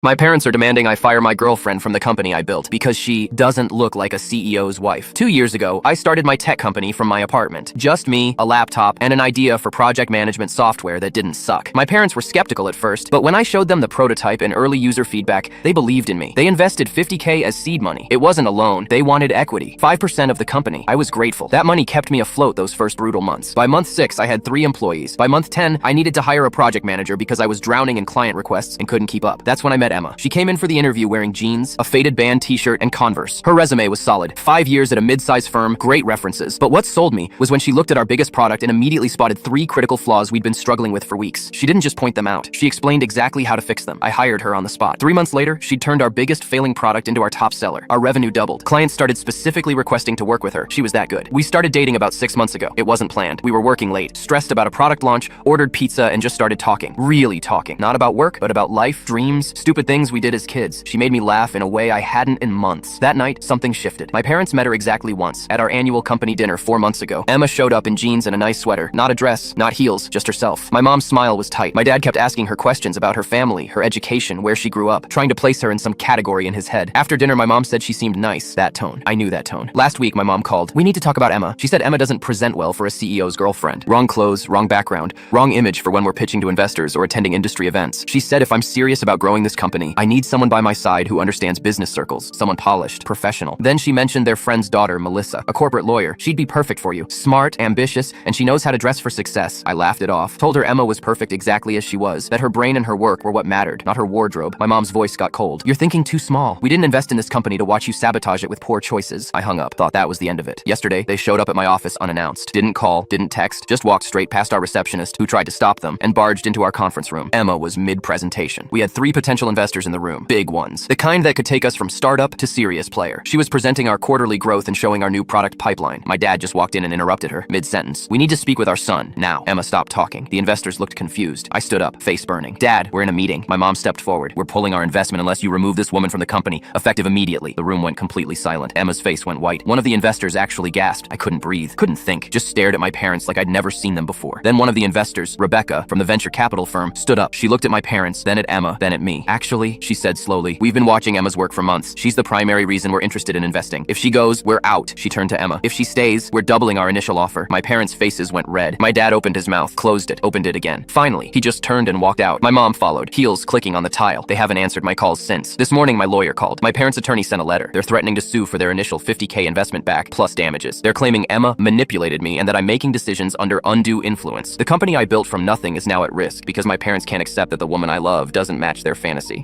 My parents are demanding I fire my girlfriend from the company I built because she doesn't look like a CEO's wife. 2 years ago, I started my tech company from my apartment. Just me, a laptop, and an idea for project management software that didn't suck. My parents were skeptical at first, but when I showed them the prototype and early user feedback, they believed in me. They invested $50K as seed money. It wasn't a loan, they wanted equity. 5% of the company. I was grateful. That money kept me afloat those first brutal months. By month 6, I had 3 employees. By month 10, I needed to hire a project manager because I was drowning in client requests and couldn't keep up. That's when I met Emma. She came in for the interview wearing jeans, a faded band t-shirt, and Converse. Her resume was solid. 5 years at a mid-size firm, great references. But what sold me was when she looked at our biggest product and immediately spotted 3 critical flaws we'd been struggling with for weeks. She didn't just point them out. She explained exactly how to fix them. I hired her on the spot. 3 months later, she'd turned our biggest failing product into our top seller. Our revenue doubled. Clients started specifically requesting to work with her. She was that good. We started dating about 6 months ago. It wasn't planned. We were working late, stressed about a product launch, ordered pizza, and just started talking. Really talking. Not about work, but about life, dreams, stupid things we did as kids. She made me laugh in a way I hadn't in months. That night, something shifted. My parents met her exactly once, at our annual company dinner 4 months ago. Emma showed up in jeans and a nice sweater. Not a dress, not heels, just herself. My mom's smile was tight. My dad kept asking her questions about her family, her education, where she grew up, trying to place her in some category in his head. After dinner, my mom said she seemed nice. That tone. I knew that tone. Last week, my mom called. We need to talk about Emma. She said Emma doesn't present well for a CEO's girlfriend. Wrong clothes, wrong background, wrong image for when we're pitching to investors or attending industry events. She said if I'm serious about growing this company, I need someone by my side who understands business circles, someone polished, professional. Then she mentioned their friend's daughter, Melissa, a corporate lawyer. She'd be perfect for you. Smart, ambitious, and she knows how to dress for success. I laughed it off. Told her Emma was perfect exactly as she was, that her brain and her work were what mattered, not her wardrobe. My mom's voice got cold. You're thinking too small. We didn't invest in this company to watch you sabotage it with poor choices. I hung up. Thought that was the end of it. Yesterday, they showed up at my office unannounced. Didn't call, didn't text, just walked straight past our receptionist, who tried to stop them, and barged into our conference room. Emma was mid-presentation. We had 3 potential investors in the room. Big ones. The kind that could take us from startup to serious player. She was presenting our quarterly growth and showing our new product pipeline. My dad just walked in and interrupted her, mid-sentence. We need to speak with our son, now. Emma stopped talking. The investors looked confused. I stood up, face burning. Dad, we're in a meeting. My mom stepped forward. We're pulling our investment unless you remove this woman from the company, effective immediately. The room went completely silent. Emma's face went white. One of the investors actually gasped. I couldn't breathe, couldn't think, just stared at my parents like I'd never seen them before. Then one of the investors, Rebecca, from the venture capital firm, stood up. She looked at my parents, then at Emma, then at me. Actually, she said slowly, we've been watching Emma's work for months. She's the primary reason we're interested in investing. If she goes, we're out. She turned to Emma. If she stays, we're doubling our initial offer. My parents' faces went red. My dad opened his mouth, closed it, opened it again. Finally, he just turned and walked out. My mom followed, heels clicking on the tile. They haven't answered my calls since. This morning, my lawyer called. My parents' attorney sent a letter. They're threatening to sue for their initial $50K investment back, plus damages. They're claiming Emma manipulated me and that I'm making decisions under undue influence. The company I built from nothing is now at risk because my parents can't accept that the woman I love doesn't match their fantasy.